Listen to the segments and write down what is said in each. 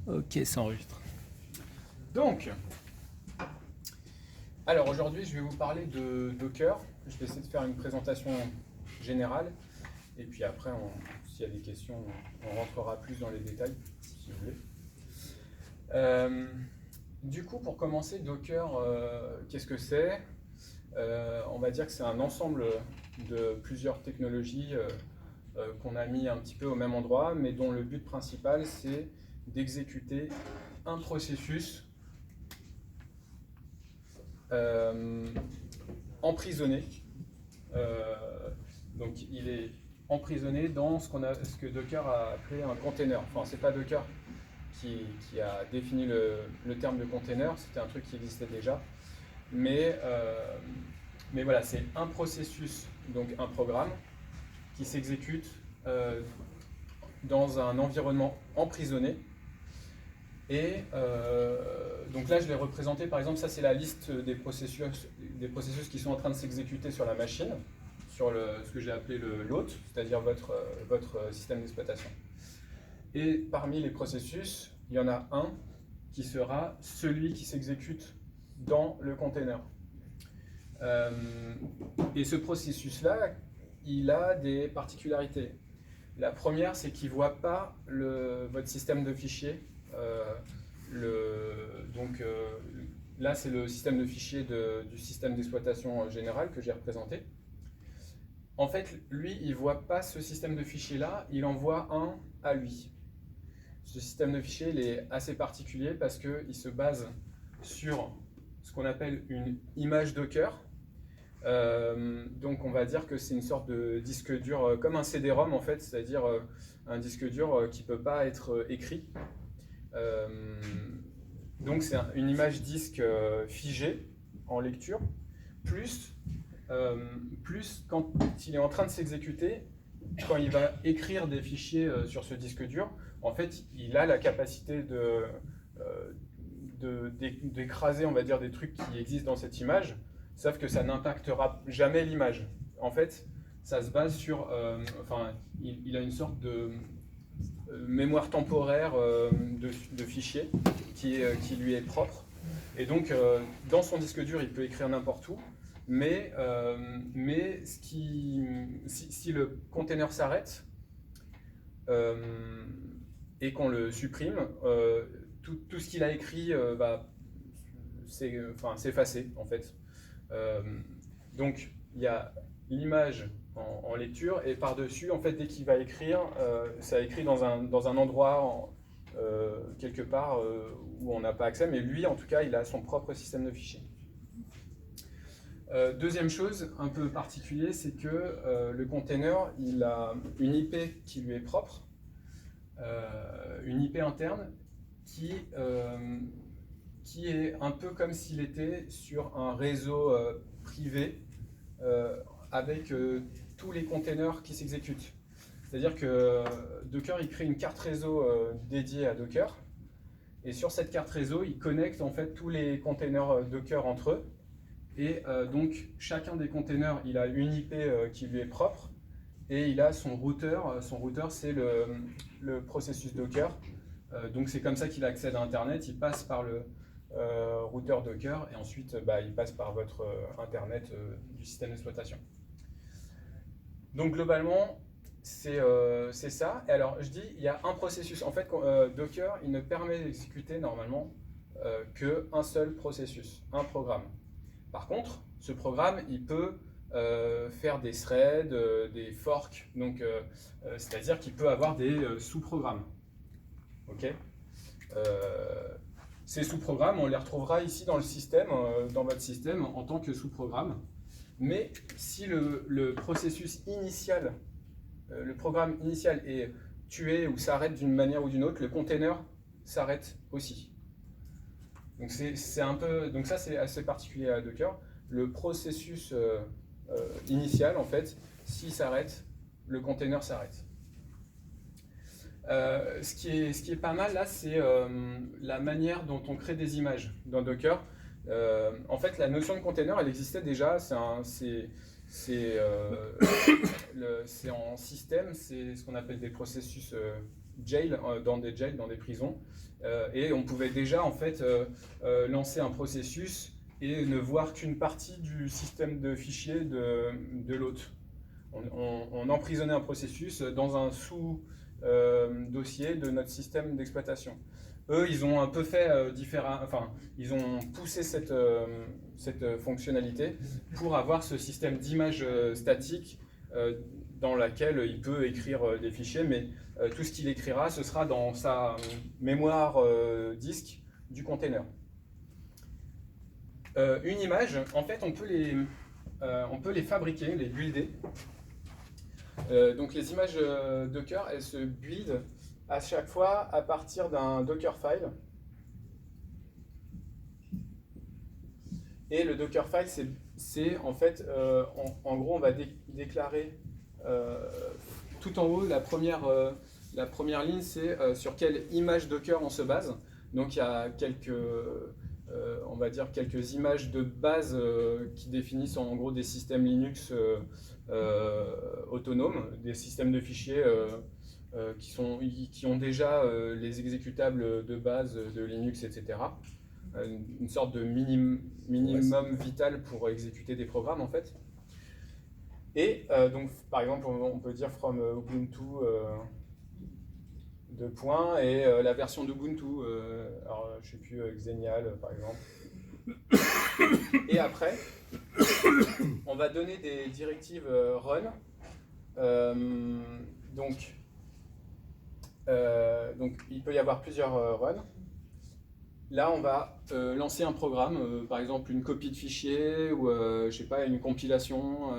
Ok, ça enregistre. Donc, alors aujourd'hui, je vais vous parler de Docker. Je vais essayer de faire une présentation générale. Et puis après, s'il y a des questions, on rentrera plus dans les détails, si vous voulez. Du coup, pour commencer, Docker, qu'est-ce que c'est? On va dire que c'est un ensemble de plusieurs technologies qu'on a mis un petit peu au même endroit, mais dont le but principal, c'est d'exécuter un processus emprisonné. Donc il est emprisonné dans ce que Docker a appelé un container. Enfin, c'est pas Docker qui a défini le terme de container, c'était un truc qui existait déjà. Mais voilà, c'est un processus, donc un programme, qui s'exécute dans un environnement emprisonné. Et donc là, je l'ai représenté, par exemple, ça c'est la liste des processus qui sont en train de s'exécuter sur la machine, sur ce que j'ai appelé l'hôte, c'est-à-dire votre système d'exploitation. Et parmi les processus, il y en a un qui sera celui qui s'exécute dans le container. Et ce processus-là, il a des particularités. La première, c'est qu'il ne voit pas votre système de fichiers. Là, c'est le système de fichiers du système d'exploitation général que j'ai représenté. En fait, lui, il ne voit pas ce système de fichiers-là, il en voit un à lui. Ce système de fichiers, il est assez particulier parce qu'il se base sur ce qu'on appelle une image Docker. Donc on va dire que c'est une sorte de disque dur, comme un CD-ROM en fait, c'est-à-dire un disque dur qui ne peut pas être écrit. Donc c'est une image disque figée en lecture, plus quand il est en train de s'éxécuter, quand il va écrire des fichiers sur ce disque dur, en fait il a la capacité d'écraser, on va dire, des trucs qui existent dans cette image, sauf que ça n'impactera jamais l'image. En fait, ça se base sur... il a une sorte de mémoire temporaire de fichiers qui lui est propre. Et donc, dans son disque dur, il peut écrire n'importe où, mais si le container s'arrête et qu'on le supprime, tout ce qu'il a écrit c'est effacé en fait. Donc il y a l'image en lecture et par-dessus, en fait, dès qu'il va écrire, ça écrit dans un endroit quelque part où on n'a pas accès, mais lui en tout cas il a son propre système de fichiers. Deuxième chose un peu particulier, c'est que le container, il a une IP qui lui est propre, une IP interne qui est un peu comme s'il était sur un réseau privé avec tous les containers qui s'exécutent. C'est-à-dire que Docker, il crée une carte réseau dédiée à Docker, et sur cette carte réseau, il connecte en fait tous les containers Docker entre eux, et donc chacun des containers, il a une IP qui lui est propre, et il a son routeur. Son routeur, c'est le processus Docker. Donc c'est comme ça qu'il accède à Internet. Il passe par le routeur Docker et ensuite il passe par votre Internet du système d'exploitation. Donc globalement, c'est ça. Et alors je dis, il y a un processus. En fait, Docker, il ne permet d'exécuter normalement qu'un seul processus, un programme. Par contre, ce programme, il peut faire des threads, des forks, donc c'est-à-dire qu'il peut avoir des sous-programmes. Ok. Ces sous-programmes, on les retrouvera ici dans le système, dans votre système, en tant que sous-programme. Mais si le processus initial, le programme initial est tué ou s'arrête d'une manière ou d'une autre, le container s'arrête aussi. Donc donc ça c'est assez particulier à Docker. Le processus initial, en fait, s'il s'arrête, le container s'arrête. Ce qui est pas mal là, c'est la manière dont on crée des images dans Docker. En fait, la notion de container, elle existait déjà. C'est en système, c'est ce qu'on appelle des processus jails, dans des prisons, et on pouvait déjà en fait lancer un processus et ne voir qu'une partie du système de fichiers de l'hôte. On emprisonnait un processus dans un sous-dossier de notre système d'exploitation. Eux, ils ont un peu fait différent, enfin, ils ont poussé cette fonctionnalité pour avoir ce système d'image statique dans laquelle il peut écrire des fichiers, mais tout ce qu'il écrira, ce sera dans sa mémoire disque du container. Une image, en fait, on peut les fabriquer, les builder. Donc les images Docker, elles se build à chaque fois à partir d'un Dockerfile. Et le Dockerfile, c'est en fait, en gros, on va déclarer tout en haut, la première ligne, c'est sur quelle image Docker on se base. Donc il y a on va dire quelques images de base qui définissent en gros des systèmes Linux autonomes, des systèmes de fichiers qui ont déjà les exécutables de base de Linux, etc. Une sorte de minimum vital pour exécuter des programmes en fait. Et donc par exemple on peut dire from Ubuntu 2 points et la version d'Ubuntu, alors je sais plus, Xenial par exemple. Et après, on va donner des directives run. Donc il peut y avoir plusieurs runs. Là, on va lancer un programme, par exemple une copie de fichier ou je sais pas, une compilation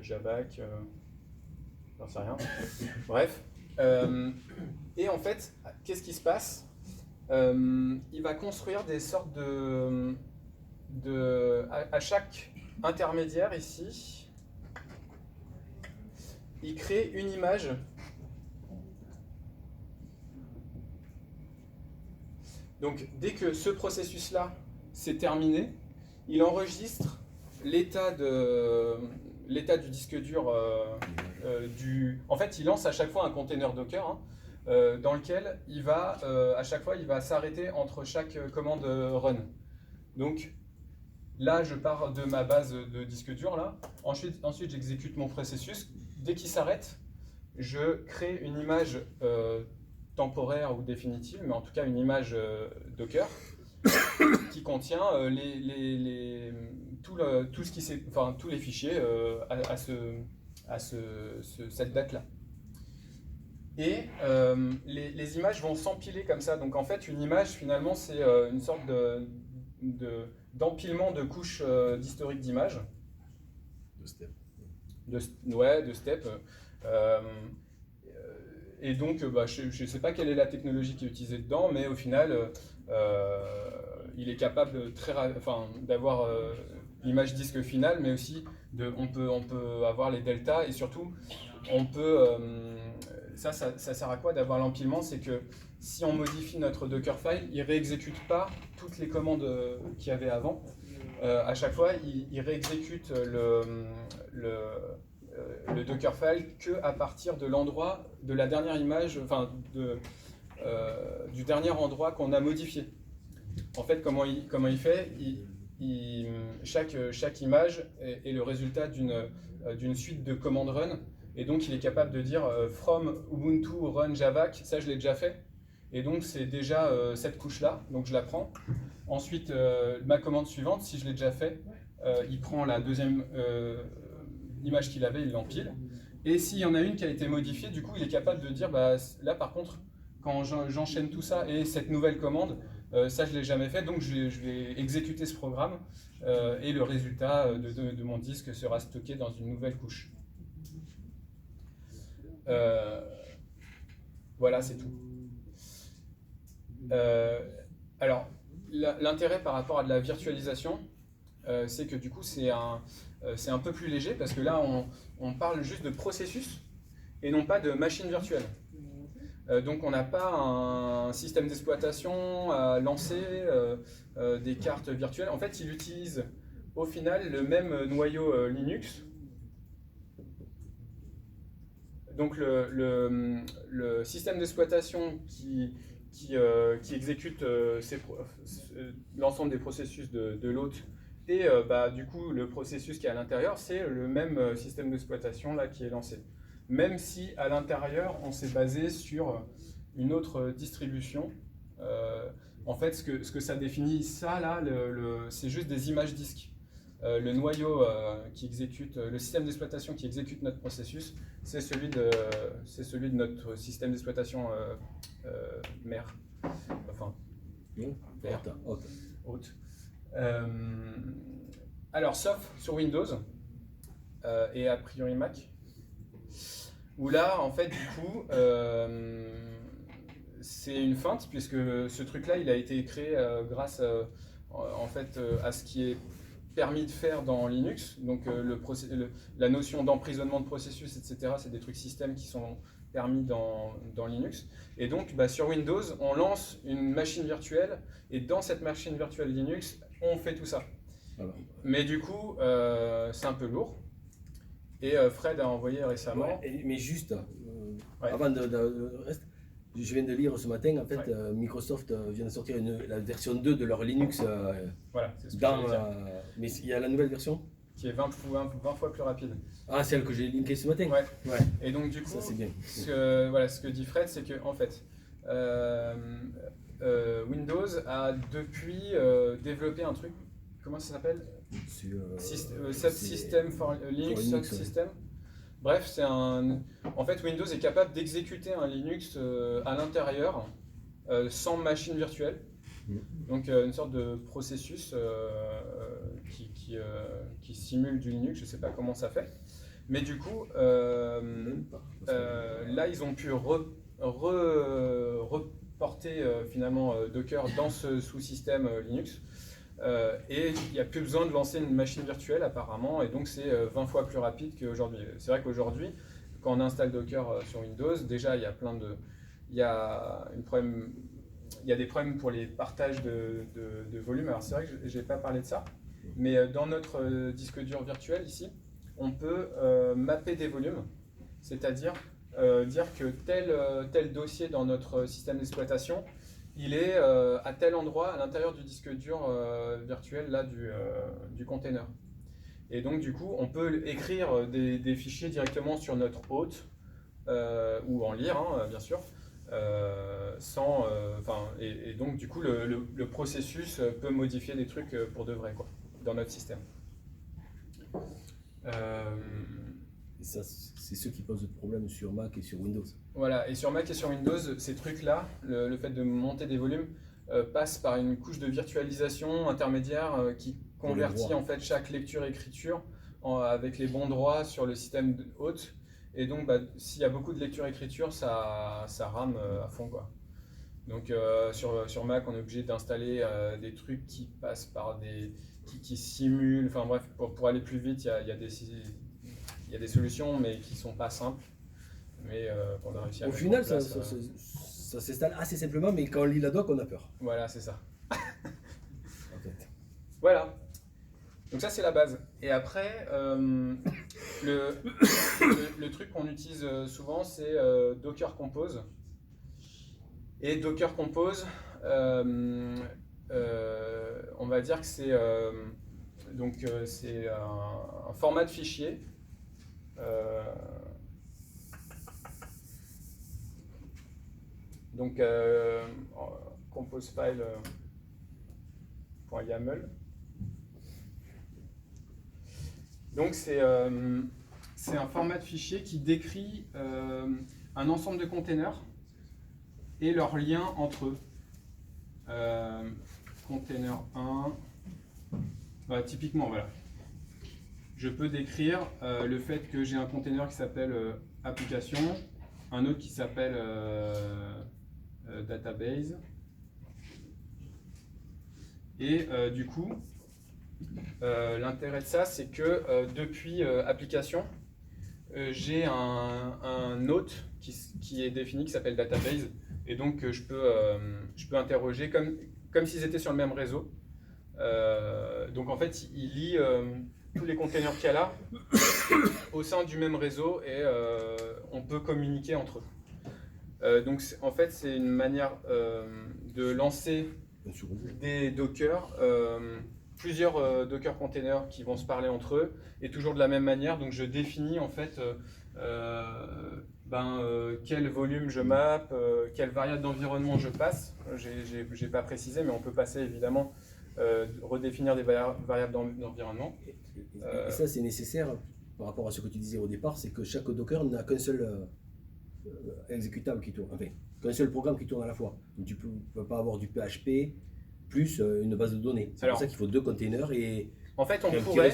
Javac, j'en sais rien. Bref. Et en fait, qu'est-ce qui se passe? Il va construire des sortes à chaque intermédiaire ici, il crée une image. Donc dès que ce processus-là s'est terminé, il enregistre l'état du disque dur. En fait, il lance à chaque fois un container Docker dans lequel il va, à chaque fois, il va s'arrêter entre chaque commande run. Donc là, je pars de ma base de disque dur là. Ensuite, j'exécute mon processus. Dès qu'il s'arrête, je crée une image temporaire ou définitive, mais en tout cas une image Docker qui contient tous les fichiers à cette date-là. Et les images vont s'empiler comme ça. Donc en fait, une image, finalement, c'est une sorte d'empilement de couches d'historique d'images. De step. De step. Et donc, je ne sais pas quelle est la technologie qui est utilisée dedans, mais au final, il est capable d'avoir l'image disque finale, mais aussi on peut avoir les deltas, et surtout, on peut... ça sert à quoi d'avoir l'empilement? C'est que si on modifie notre Dockerfile, il ne réexécute pas toutes les commandes qu'il y avait avant. À chaque fois, il réexécute le Dockerfile qu'à partir de l'endroit de la dernière image, du dernier endroit qu'on a modifié. En fait, comment il fait? Chaque image est le résultat d'une suite de commandes run, et donc il est capable de dire from Ubuntu run Javac, ça je l'ai déjà fait, et donc c'est déjà cette couche-là, donc je la prends. Ensuite, ma commande suivante, si je l'ai déjà fait, il prend la deuxième image qu'il avait, il l'empile. Et s'il y en a une qui a été modifiée, du coup, il est capable de dire, là par contre, quand j'enchaîne tout ça et cette nouvelle commande, ça je ne l'ai jamais fait, donc je vais exécuter ce programme et le résultat de mon disque sera stocké dans une nouvelle couche. Voilà, c'est tout. Alors, l'intérêt par rapport à de la virtualisation, c'est que du coup c'est un peu plus léger, parce que là on parle juste de processus et non pas de machine virtuelle. Donc on n'a pas un système d'exploitation à lancer, des cartes virtuelles. En fait, il utilise au final le même noyau Linux, donc le système d'exploitation qui exécute l'ensemble des processus de l'hôte et du coup le processus qui est à l'intérieur, c'est le même système d'exploitation là qui est lancé. Même si à l'intérieur on s'est basé sur une autre distribution. En fait, ce que ça définit, ça là, c'est juste des images disques. Le noyau qui exécute, le système d'exploitation qui exécute notre processus, c'est celui de notre système d'exploitation mère, enfin mère, haute. Alors, sauf sur Windows et a priori Mac, où là, en fait, du coup, c'est une feinte, puisque ce truc-là, il a été créé grâce en fait, à ce qui est permis de faire dans Linux. Donc la notion d'emprisonnement de processus, etc., c'est des trucs système qui sont permis dans Linux. Et donc sur Windows, on lance une machine virtuelle, et dans cette machine virtuelle Linux, on fait tout ça. Voilà. Mais du coup, c'est un peu lourd. Et Fred a envoyé récemment... Ouais, mais juste, avant de reste, je viens de lire ce matin, en fait, Microsoft vient de sortir la version 2 de leur Linux. Voilà, c'est ce que mais il y a la nouvelle version qui est 20 fois plus rapide. Ah, celle que j'ai linkée ce matin. Ouais. Et donc du coup, ça, c'est bien. Ce que dit Fred, c'est que en fait, Windows a depuis développé un truc, comment ça s'appelle, Subsystem for Linux Subsystem. Bref, en fait, Windows est capable d'exécuter un Linux à l'intérieur sans machine virtuelle. Donc une sorte de processus qui simule du Linux, je ne sais pas comment ça fait. Mais du coup, là, ils ont pu reporter finalement Docker dans ce sous-système Linux. Et il n'y a plus besoin de lancer une machine virtuelle apparemment, et donc c'est 20 fois plus rapide qu'aujourd'hui. C'est vrai qu'aujourd'hui, quand on installe Docker sur Windows, déjà il y a des problèmes pour les partages de volume. Alors c'est vrai que je n'ai pas parlé de ça, mais dans notre disque dur virtuel ici, on peut mapper des volumes, c'est-à-dire dire que tel dossier dans notre système d'exploitation, il est à tel endroit à l'intérieur du disque dur virtuel là, du container. Et donc du coup, on peut écrire des fichiers directement sur notre hôte, ou en lire, bien sûr, et donc du coup, le processus peut modifier des trucs pour de vrai, quoi, dans notre système. Et ça, c'est ce qui pose le problème sur Mac et sur Windows. Voilà, et sur Mac et sur Windows, ces trucs-là, le fait de monter des volumes, passe par une couche de virtualisation intermédiaire qui convertit en fait chaque lecture-écriture avec les bons droits sur le système hôte. Et donc, s'il y a beaucoup de lecture-écriture, ça rame à fond, quoi. Donc, sur Mac, on est obligé d'installer des trucs qui passent par qui simulent. Enfin bref, pour aller plus vite, il y a des solutions, mais qui sont pas simples. Mais on a réussi à au final, ça s'installe assez simplement, mais quand on lit la doc, on a peur. Voilà, c'est ça. En fait. Voilà. Donc ça, c'est la base. Et après, le truc qu'on utilise souvent, c'est Docker Compose. Et Docker Compose, on va dire que c'est un format de fichier. Donc composefile.yaml. Donc c'est un format de fichier qui décrit un ensemble de containers et leurs liens entre eux. Container 1, typiquement voilà. Je peux décrire le fait que j'ai un container qui s'appelle application, un autre qui s'appelle database. Et du coup, l'intérêt de ça, c'est que depuis application, j'ai un hôte qui est défini, qui s'appelle database. Et donc, je peux interroger comme s'ils étaient sur le même réseau. Donc, en fait, il lit tous les containers qu'il y a là au sein du même réseau et on peut communiquer entre eux. Donc en fait, c'est une manière de lancer des Docker, plusieurs Docker containers qui vont se parler entre eux, et toujours de la même manière. Donc je définis en fait quel volume je map, quelle variable d'environnement je passe. J'ai pas précisé, mais on peut passer évidemment, redéfinir des variables d'environnement. Et ça, c'est nécessaire par rapport à ce que tu disais au départ, c'est que chaque Docker n'a qu'un seul exécutable qui tourne, enfin, qu'un seul programme qui tourne à la fois. Donc tu ne peux pas avoir du PHP plus une base de données. C'est pour ça qu'il faut 2 containers et en fait, on pourrait.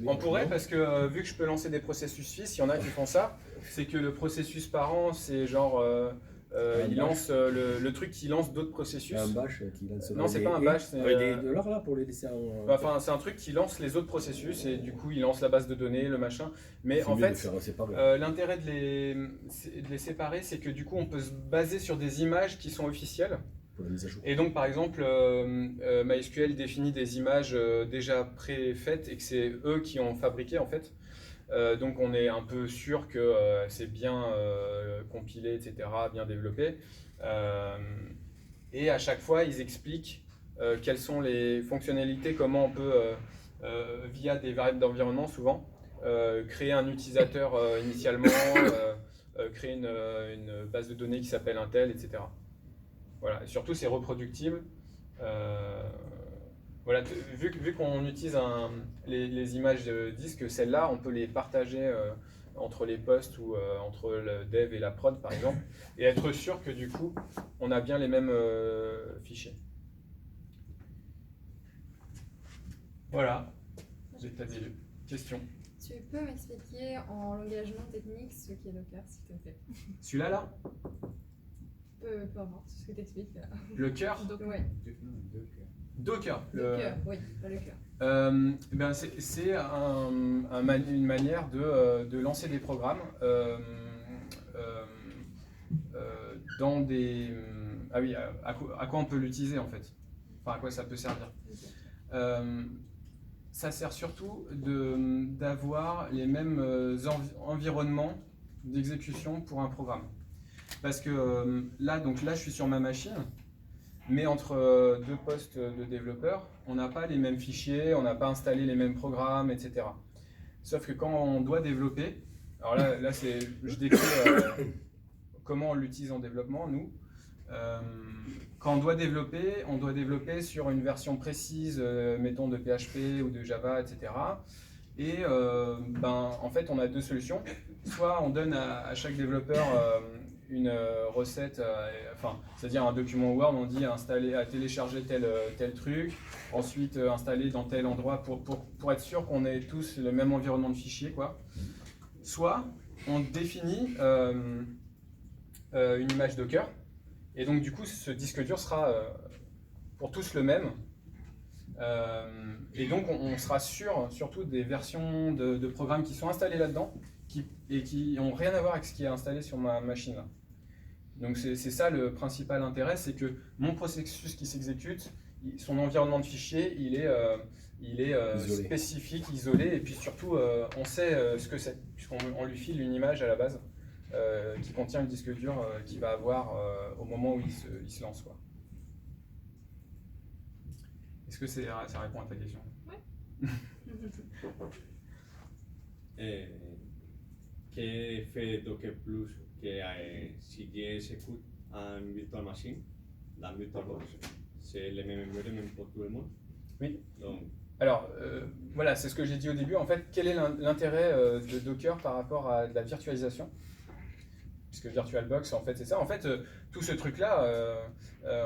On pourrait parce que vu que je peux lancer des processus suisses, il y en a qui font ça, c'est que le processus parent, c'est genre il lance le truc qui lance d'autres processus. Un bash qui lance. Non, c'est pas un bash. C'est de l'or là pour les laisser en. Enfin, c'est un truc qui lance les autres processus et du coup il lance la base de données, le machin. Mais en fait, l'intérêt de les séparer, c'est que du coup on peut se baser sur des images qui sont officielles. Et donc par exemple, MySQL définit des images déjà préfaites et que c'est eux qui ont fabriqué en fait. Donc on est un peu sûr que c'est bien compilé, etc., bien développé. Et à chaque fois, ils expliquent quelles sont les fonctionnalités, comment on peut, via des variables d'environnement souvent, créer un utilisateur initialement, créer une base de données qui s'appelle un tel, etc. Voilà. Et surtout, c'est reproductible. Voilà, vu qu'on utilise les images disques, celles-là, on peut les partager entre les postes ou entre le dev et la prod, par exemple, et être sûr que du coup, on a bien les mêmes fichiers. Voilà. J'ai peut-être des questions. Tu peux m'expliquer en langage non technique ce qu'est Docker, s'il te plaît? Celui-là, là? Peu importe ce que tu expliques. Le cœur? Ouais. Docker. Docker, oui, pas le cœur. C'est une manière de lancer des programmes dans des... Ah oui, à quoi on peut l'utiliser en fait? Enfin, à quoi ça peut servir? Ça sert surtout d'avoir les mêmes environnements d'exécution pour un programme. Parce que là, je suis sur ma machine, mais entre 2 postes de développeurs, on n'a pas les mêmes fichiers, on n'a pas installé les mêmes programmes, etc. Sauf que quand on doit développer, alors là je décris comment on l'utilise en développement, nous. Quand on doit développer sur une version précise, mettons de PHP ou de Java, etc. Et en fait, on a 2 solutions. Soit on donne à chaque développeur une recette, c'est-à-dire un document Word, on dit à télécharger tel truc, ensuite installer dans tel endroit pour être sûr qu'on ait tous le même environnement de fichier, quoi. Soit on définit une image Docker, et donc du coup ce disque dur sera pour tous le même, et donc on sera sûr surtout des versions de programmes qui sont installées là-dedans et qui n'ont rien à voir avec ce qui est installé sur ma machine là. Donc c'est ça le principal intérêt, c'est que mon processus qui s'exécute, son environnement de fichier, il est spécifique, isolé, et puis surtout on sait ce que c'est, puisqu'on lui file une image à la base qui contient le disque dur qu'il va avoir au moment où il se lance, quoi. Est-ce que ça répond à ta question? Oui. ¿Qué fait Docker Plus que si j'exécute en virtual machine, dans VirtualBox, c'est le même environnement pour tout le monde? Oui. Donc, alors, voilà, c'est ce que j'ai dit au début. En fait, quel est l'intérêt de Docker par rapport à de la virtualisation? Puisque VirtualBox, en fait, c'est ça. En fait, tout ce truc-là,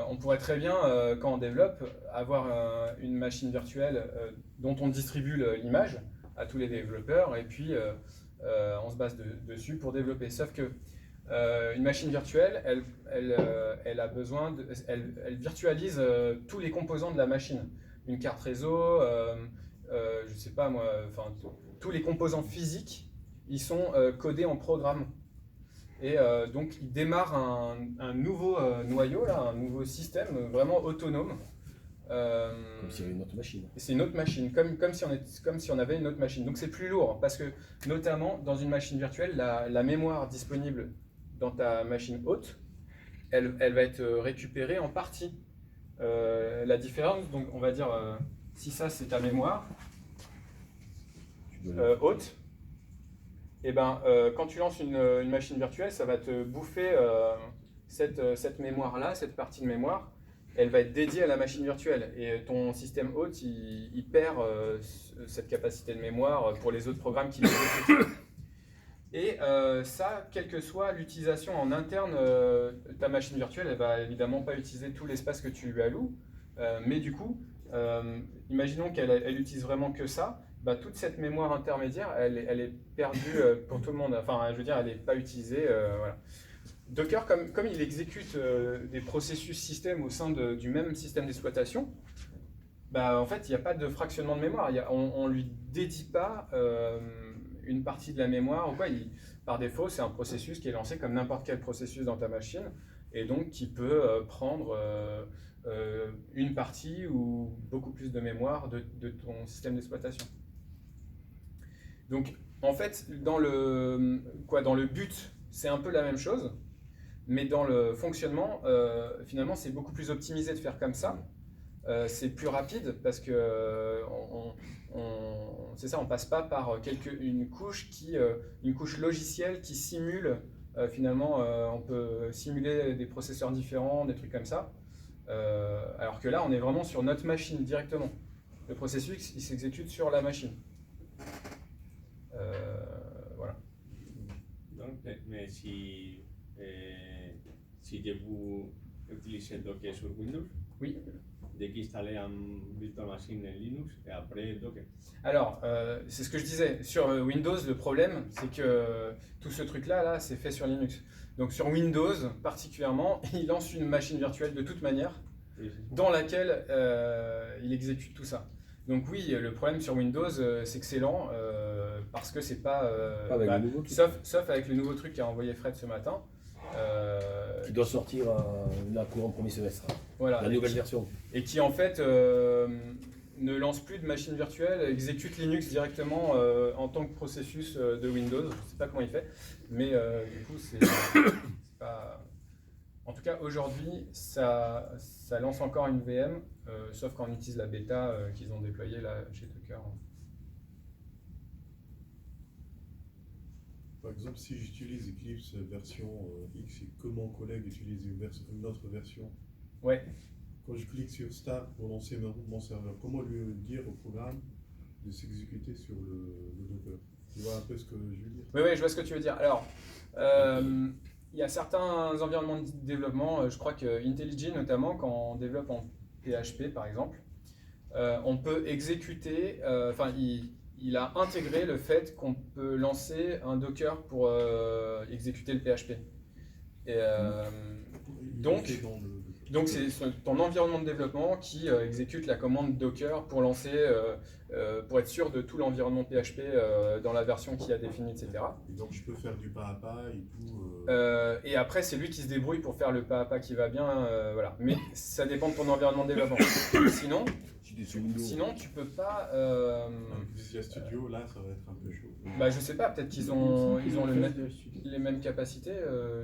on pourrait très bien, quand on développe, avoir une machine virtuelle dont on distribue l'image à tous les développeurs, et puis on se base dessus pour développer. Sauf que une machine virtuelle, elle a besoin elle virtualise tous les composants de la machine. Une carte réseau, je sais pas moi, tous les composants physiques, ils sont codés en programme. Et donc il démarre un nouveau noyau, là, un nouveau système vraiment autonome, Comme s'il y avait une autre machine. C'est une autre machine, comme si on avait une autre machine. Donc c'est plus lourd, parce que notamment dans une machine virtuelle, la mémoire disponible dans ta machine hôte, elle va être récupérée en partie. La différence, donc on va dire, si ça c'est ta mémoire haute, et ben, quand tu lances une machine virtuelle, ça va te bouffer cette mémoire-là, cette partie de mémoire, elle va être dédiée à la machine virtuelle. Et ton système hôte, il perd cette capacité de mémoire pour les autres programmes qui l'exécutent. Et ça, quelle que soit l'utilisation en interne, ta machine virtuelle, elle va évidemment pas utiliser tout l'espace que tu lui alloues. Mais du coup, imaginons qu'elle utilise vraiment que ça. Bah, toute cette mémoire intermédiaire, elle est perdue pour tout le monde. Enfin, je veux dire, elle n'est pas utilisée. Voilà. Docker, comme il exécute des processus système au sein du même système d'exploitation, bah, en fait, il n'y a pas de fractionnement de mémoire. On ne lui dédie pas une partie de la mémoire. Ou quoi. Par défaut, c'est un processus qui est lancé comme n'importe quel processus dans ta machine, et donc qui peut prendre une partie ou beaucoup plus de mémoire de ton système d'exploitation. Donc, en fait, dans le but, c'est un peu la même chose, mais dans le fonctionnement, finalement, c'est beaucoup plus optimisé de faire comme ça. C'est plus rapide parce que c'est ça, on passe pas par une couche logicielle qui simule. Finalement, on peut simuler des processeurs différents, des trucs comme ça. Alors que là, on est vraiment sur notre machine directement. Le processus, il s'exécute sur la machine. Voilà. Donc, mais si je vous utilisez Docker sur Windows, oui. Dès qu'installer une virtual machine en Linux et après Docker. Alors, c'est ce que je disais. Sur Windows, le problème, c'est que tout ce truc-là, c'est fait sur Linux. Donc sur Windows, particulièrement, il lance une machine virtuelle de toute manière, dans laquelle il exécute tout ça. Donc oui, le problème sur Windows, c'est que c'est lent, parce que c'est pas... sauf avec le nouveau truc qu'a envoyé Fred ce matin. Qui doit sortir la courant premier semestre. Voilà, la nouvelle version. Et qui en fait ne lance plus de machine virtuelle, exécute Linux directement en tant que processus de Windows. Je ne sais pas comment il fait, mais du coup c'est pas... En tout cas aujourd'hui ça lance encore une VM, sauf quand on utilise la bêta qu'ils ont déployée là chez Docker. Par exemple, si j'utilise Eclipse version X et que mon collègue utilise une autre version, ouais. Quand je clique sur Start pour lancer mon serveur, comment lui dire au programme de s'exécuter sur le Docker? Tu vois un peu ce que je veux dire? Oui, je vois ce que tu veux dire. Alors, il y a certains environnements de développement, je crois que IntelliJ notamment, quand on développe en PHP par exemple, on peut exécuter, il a intégré le fait qu'on peut lancer un Docker pour exécuter le PHP. Et, donc c'est ton environnement de développement qui exécute la commande Docker pour lancer, pour être sûr de tout l'environnement PHP dans la version qu'il a définie, etc. Et donc je peux faire du pas à pas et tout. Et après c'est lui qui se débrouille pour faire le pas à pas qui va bien, voilà. Mais ça dépend de ton environnement de développement. Sinon tu peux pas. Avec Visual Studio, là ça va être un peu chaud. Bah je sais pas, peut-être qu'ils ont les mêmes capacités,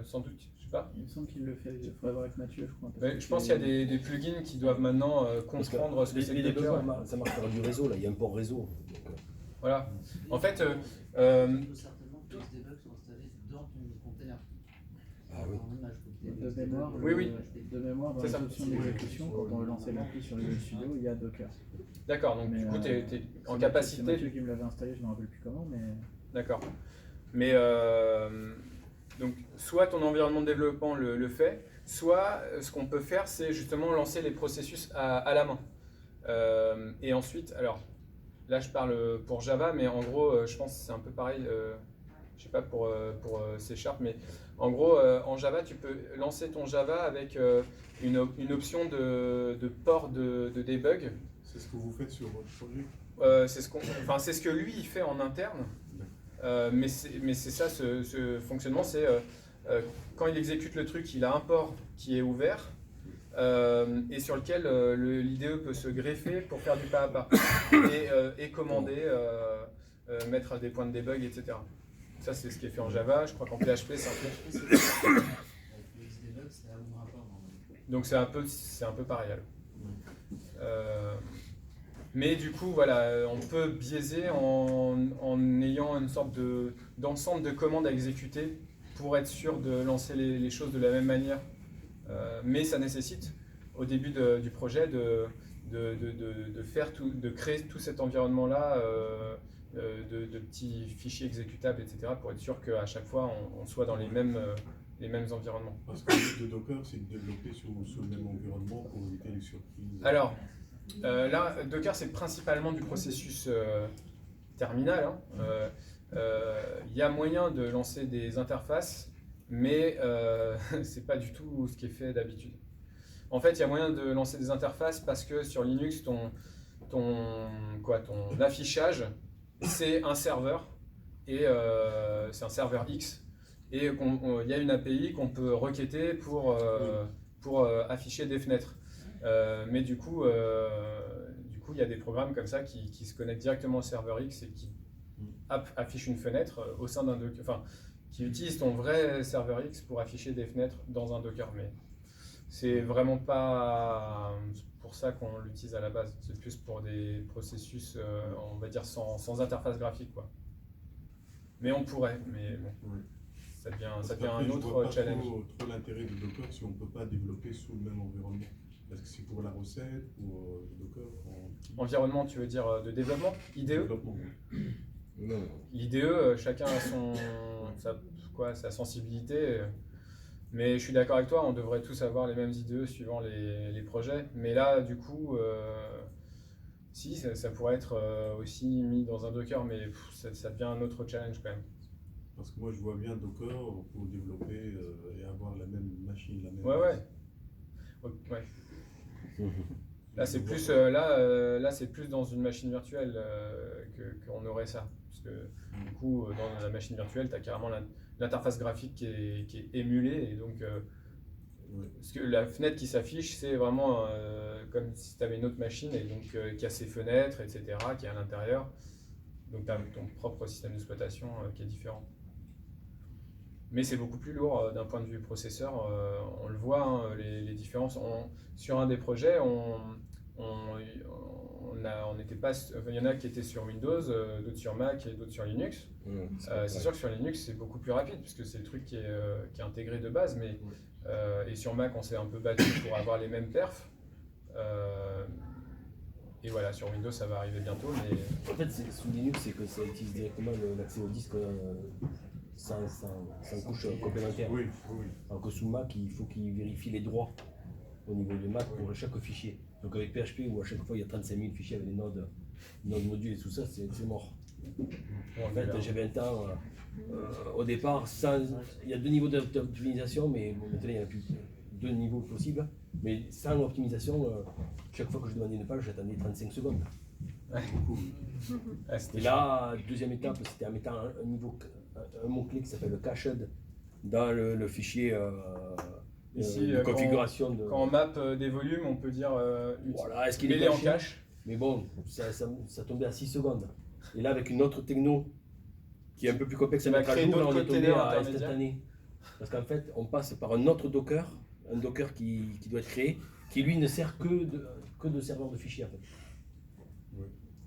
sans doute. Il me semble qu'il le fait, il faudrait voir avec Mathieu, je crois. Je pense qu'il y a des plugins qui doivent maintenant comprendre ce que c'est que Docker. Ça marche par du réseau, là, il y a un port réseau. Voilà. En fait, il faut certainement que les debugs soient installés dans ton container. Ah oui. De mémoire, dans les options d'exécution, quand on veut lancer l'appli sur le Visual Studio, il y a Docker. D'accord, donc du coup, tu es en capacité. C'est Mathieu qui me l'avait installé, je ne me rappelle plus comment, mais. D'accord. Mais donc, soit ton environnement de développement le fait, soit ce qu'on peut faire, c'est justement lancer les processus à la main. Et ensuite, alors là je parle pour Java, mais en gros, je pense que c'est un peu pareil, je sais pas pour C#, mais en gros, en Java, tu peux lancer ton Java avec une option de port de debug. C'est ce que vous faites sur votre projet? C'est ce que lui il fait en interne. Mais c'est ça, ce fonctionnement, c'est quand il exécute le truc, il a un port qui est ouvert et sur lequel l'IDE peut se greffer pour faire du pas à pas et commander, mettre des points de debug, etc. Ça, c'est ce qui est fait en Java. Je crois qu'en PHP, c'est un peu. PHP, c'est pareil. Avec le Xdebug, c'est un ou un rapport normalement. Donc c'est un peu pareil. Mais du coup, voilà, on peut biaiser en ayant une sorte d'ensemble de commandes à exécuter pour être sûr de lancer les choses de la même manière. Mais ça nécessite, au début du projet, de créer tout cet environnement-là, de petits fichiers exécutables, etc., pour être sûr qu'à chaque fois, on soit dans les mêmes environnements. Parce que le but de Docker, c'est de développer sur le même environnement pour éviter les surprises. Alors, là, Docker, c'est principalement du processus terminal. Il y a moyen de lancer des interfaces, mais c'est pas du tout ce qui est fait d'habitude. En fait, il y a moyen de lancer des interfaces parce que sur Linux, ton affichage, c'est un serveur, et c'est un serveur X, et il y a une API qu'on peut requêter pour afficher des fenêtres. Mais du coup, il y a des programmes comme ça qui se connectent directement au serveur X et qui affichent une fenêtre au sein d'un Docker, enfin, qui utilisent ton vrai serveur X pour afficher des fenêtres dans un Docker. Mais c'est vraiment pas pour ça qu'on l'utilise à la base. C'est plus pour des processus, on va dire, sans interface graphique, quoi. Mais on pourrait, mais bon. Oui. Ça devient Après, un je autre vois pas challenge. trop l'intérêt de Docker si on ne peut pas développer sous le même environnement. Est-ce que c'est pour la recette, pour Docker Environnement, tu veux dire de développement? IDE? développement. Non. L'IDE, chacun a sa sensibilité. Mais je suis d'accord avec toi, on devrait tous avoir les mêmes IDE suivant les projets. Mais là, du coup, si, ça pourrait être aussi mis dans un Docker, mais ça devient un autre challenge quand même. Parce que moi, je vois bien Docker pour développer et avoir la même machine, la même. Ouais. Là, c'est plus, là, c'est plus dans une machine virtuelle qu'on aurait ça. Parce que du coup, dans la machine virtuelle, tu as carrément l'interface graphique qui est émulée. Et donc, parce que la fenêtre qui s'affiche, c'est vraiment comme si tu avais une autre machine et donc, qui a ses fenêtres, etc., qui est à l'intérieur. Donc, tu as ton propre système d'exploitation qui est différent. Mais c'est beaucoup plus lourd d'un point de vue processeur. On le voit, hein, les différences. Sur un des projets, il y en a qui étaient sur Windows, d'autres sur Mac et d'autres sur Linux. C'est sûr que sur Linux, c'est beaucoup plus rapide puisque c'est le truc qui est intégré de base. Mais, et sur Mac, on s'est un peu battu pour avoir les mêmes perfs. Et voilà, sur Windows, ça va arriver bientôt. Mais... En fait, sous Linux, c'est que ça utilise directement l'accès au disque sans couche complémentaire. Oui. Alors que sous Mac, il faut qu'il vérifie les droits au niveau de Mac pour chaque fichier. Donc avec PHP, où à chaque fois il y a 35 000 fichiers avec les nodes modules et tout ça, c'est mort. En fait, j'avais un temps, au départ, il y a deux niveaux d'optimisation, mais bon, maintenant il y en a plus deux niveaux possibles. Mais sans optimisation, chaque fois que je demandais une page, j'attendais 35 secondes. Et là, deuxième étape, c'était en mettant un mot-clé qui s'appelle le cached dans le fichier ici, de configuration. Quand on map des volumes, on peut dire voilà, est-ce qu'il est en caché cache. Mais bon, ça tombait à 6 secondes. Et là, avec une autre techno qui est un peu plus complexe à mettre à jour, là, on est tombé à instantané. Parce qu'en fait, on passe par un autre Docker, un Docker qui doit être créé, qui lui ne sert que de serveur de fichiers en fait.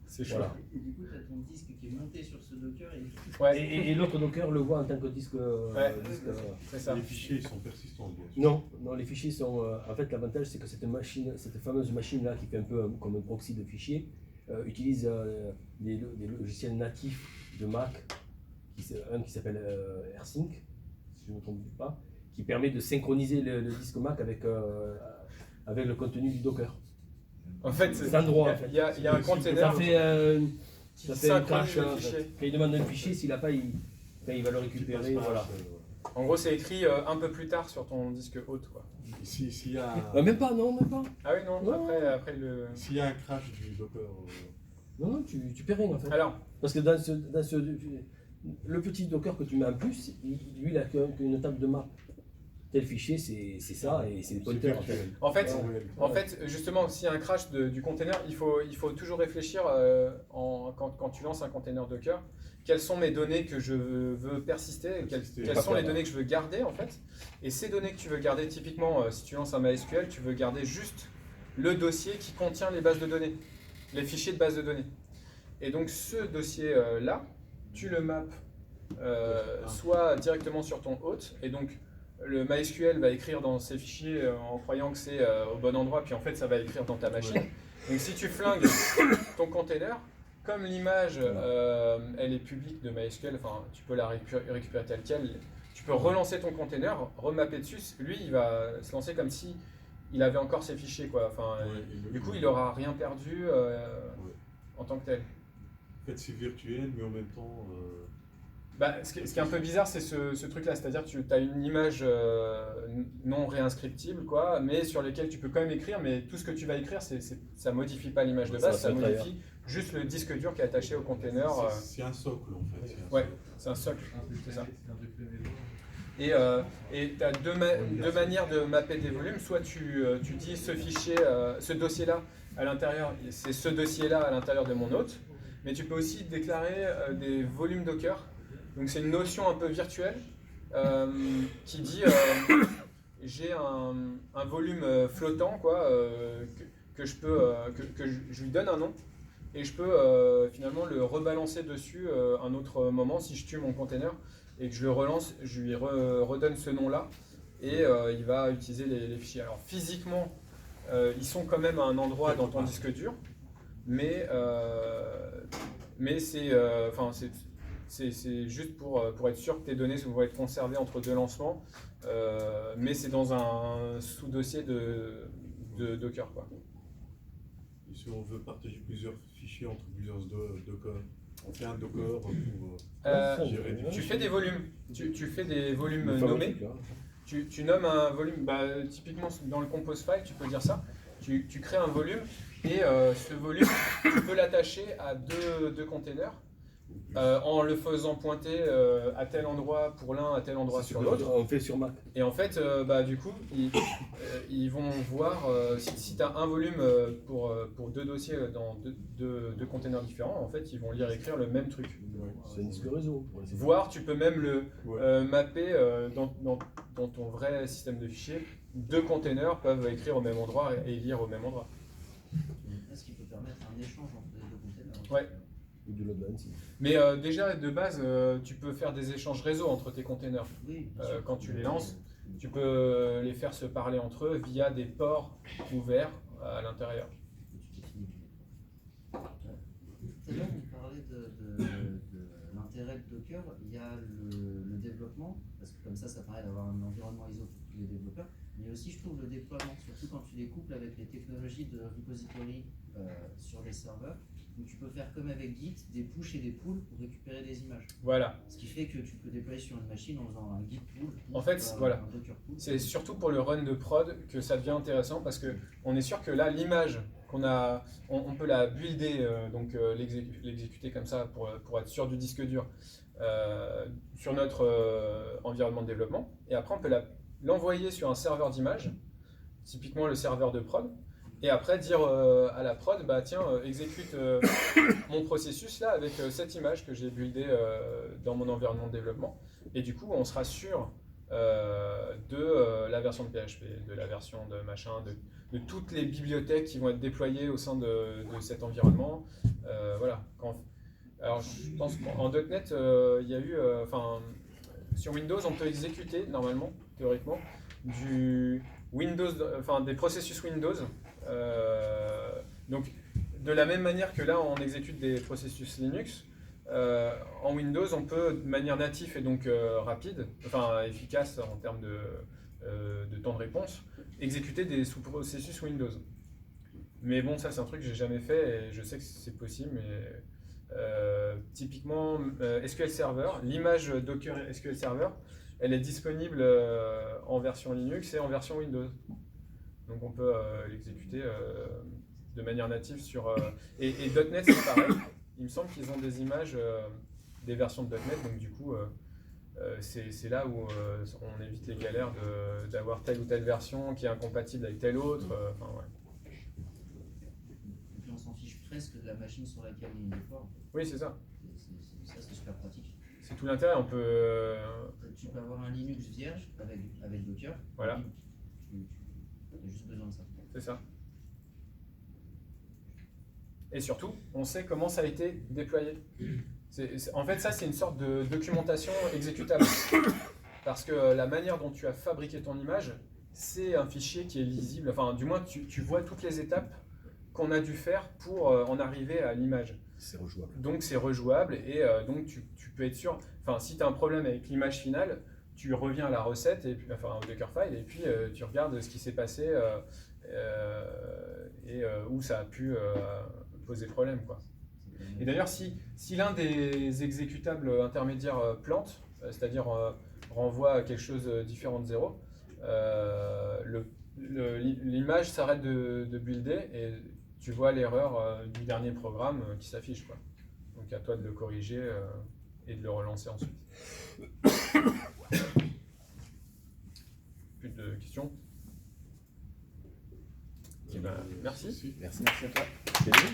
C'est chaud. Voilà. Et du coup, tu as ton disque qui est monté sur ce Docker et Ouais. Et l'autre Docker le voit en tant que disque. C'est ça. Les fichiers ils sont persistants, bien sûr. Non, les fichiers sont. En fait, l'avantage c'est que cette fameuse machine là qui fait un peu comme un proxy de fichiers, utilise des logiciels natifs de Mac, un qui s'appelle AirSync, si je ne me trompe pas, qui permet de synchroniser le disque Mac avec le contenu du Docker. En fait, il y a un container. Ça fait un crash. Quand il demande un fichier, s'il n'a pas, il va le récupérer. Voilà. En gros, c'est écrit un peu plus tard sur ton disque hôte, quoi. S'il y a... Même pas. Ah oui, non, après le... S'il y a un crash du Docker... Non, tu perds rien en fait. Alors, parce que le petit Docker que tu mets en plus, lui il a qu'une table de map. tel fichier c'est ça et c'est des pointers. virtuel. En fait, En réalité. En fait, justement, s'il y a un crash du container, il faut toujours réfléchir quand tu lances un container Docker, quelles sont mes données que je veux persister, quelles sont les données que je veux garder en fait. Et ces données que tu veux garder, typiquement, si tu lances un MySQL, tu veux garder juste le dossier qui contient les bases de données, les fichiers de base de données. Et donc ce dossier-là, tu le mappes soit directement sur ton hôte, et donc le MySQL va écrire dans ces fichiers en croyant que c'est au bon endroit, puis en fait ça va écrire dans ta machine. Donc si tu flingues ton container, comme l'image elle est publique de MySQL, enfin tu peux la récupérer telle quelle, tu peux relancer ton container, remapper dessus, lui il va se lancer comme si il avait encore ses fichiers quoi. Enfin, du coup il n'aura rien perdu en tant que tel. En fait, c'est virtuel, mais en même temps. Bah, ce qui est un peu bizarre, c'est ce truc-là, c'est-à-dire que tu as une image non réinscriptible, quoi, mais sur lesquelles tu peux quand même écrire, mais tout ce que tu vas écrire, ça modifie pas l'image de base, ça modifie juste le disque dur qui est attaché au container. C'est un socle en fait. Ouais, c'est un socle, c'est ça. Et tu as deux manières de mapper des volumes, soit tu dis ce fichier, ce dossier-là à l'intérieur, c'est ce dossier-là à l'intérieur de mon hôte, mais tu peux aussi déclarer des volumes Docker. Donc c'est une notion un peu virtuelle qui dit j'ai un volume flottant quoi, que je lui donne un nom et je peux finalement le rebalancer dessus un autre moment si je tue mon container et que je le relance, je lui redonne ce nom là et il va utiliser les fichiers. Alors physiquement ils sont quand même à un endroit dans ton disque dur, mais c'est juste pour être sûr que tes données vont être conservées entre deux lancements, mais c'est dans un sous-dossier de Docker, quoi. Et si on veut partager plusieurs fichiers entre plusieurs Docker, on fait un Docker pour gérer tu fais des volumes, tu fais des volumes nommés. Tu nommes un volume, typiquement dans le compose file, tu peux dire ça. Tu crées un volume et ce volume, tu peux l'attacher à deux containers. En le faisant pointer à tel endroit pour l'un, à tel endroit sur l'autre. On fait sur Mac. Et en fait, du coup, ils vont voir si tu as un volume pour deux dossiers dans deux containers différents, en fait, ils vont lire et écrire le même truc. C'est un disque réseau. Voire, tu peux même le mapper dans ton vrai système de fichiers. Deux containers peuvent écrire au même endroit et lire au même endroit. Ce qui peut permettre un échange entre les deux containers. Ouais. Ou du load balance. Mais déjà, de base, tu peux faire des échanges réseau entre tes containers. Oui, Quand tu les lances, tu peux les faire se parler entre eux via des ports ouverts à l'intérieur. Tout à l'heure, on parlait de l'intérêt de Docker. Il y a le développement, parce que comme ça permet d'avoir un environnement ISO pour tous les développeurs. Mais aussi, je trouve, le déploiement, surtout quand tu les couples avec les technologies de repository sur les serveurs. Donc tu peux faire comme avec Git, des push et des pulls pour récupérer des images. Voilà. Ce qui fait que tu peux déployer sur une machine en faisant un Git pull. En fait, voilà. C'est surtout pour le run de prod que ça devient intéressant parce qu'on est sûr que là, l'image qu'on a, on peut la builder, donc l'exécuter comme ça pour être sûr du disque dur sur notre environnement de développement. Et après, on peut l'envoyer sur un serveur d'image, typiquement le serveur de prod. Et après dire à la prod, tiens, exécute mon processus là avec cette image que j'ai buildée dans mon environnement de développement. Et du coup, on sera sûr de la version de PHP, de la version de machin, de toutes les bibliothèques qui vont être déployées au sein de cet environnement. Voilà. Alors, je pense qu'en .NET, il y a eu, sur Windows, on peut exécuter normalement, théoriquement, des processus Windows. Donc, de la même manière que là, on exécute des processus Linux, en Windows, on peut, de manière native et donc rapide, efficace en termes de temps de réponse, exécuter des sous-processus Windows. Mais bon, ça, c'est un truc que j'ai jamais fait et je sais que c'est possible. Mais typiquement, SQL Server, l'image Docker SQL Server, elle est disponible en version Linux et en version Windows. Donc on peut l'exécuter de manière native sur... Et .NET c'est pareil, il me semble qu'ils ont des images des versions de .NET, donc du coup c'est là où on évite les galères d'avoir telle ou telle version qui est incompatible avec telle autre. Enfin, ouais. Et puis on s'en fiche presque de la machine sur laquelle il déploie. En fait. Oui, c'est ça. Ça, c'est super pratique. C'est tout l'intérêt. On peut. Tu peux avoir un Linux vierge avec Docker. Voilà. Tu as juste besoin de ça. C'est ça. Et surtout, on sait comment ça a été déployé. En fait, ça, c'est une sorte de documentation exécutable. Parce que la manière dont tu as fabriqué ton image, c'est un fichier qui est lisible. Enfin, du moins, tu vois toutes les étapes qu'on a dû faire pour en arriver à l'image. C'est rejouable. Donc, c'est rejouable et donc tu peux être sûr. Enfin, si tu as un problème avec l'image finale, tu reviens à la recette, et puis, enfin, au Dockerfile, et puis tu regardes ce qui s'est passé et où ça a pu poser problème, quoi. Et d'ailleurs, si l'un des exécutables intermédiaires plante, c'est-à-dire renvoie à quelque chose différent de zéro, l'image s'arrête de builder et tu vois l'erreur du dernier programme qui s'affiche, quoi. Donc à toi de le corriger et de le relancer ensuite. Plus de questions? Eh ben, merci. Si. Merci. Merci à toi. C'est bien.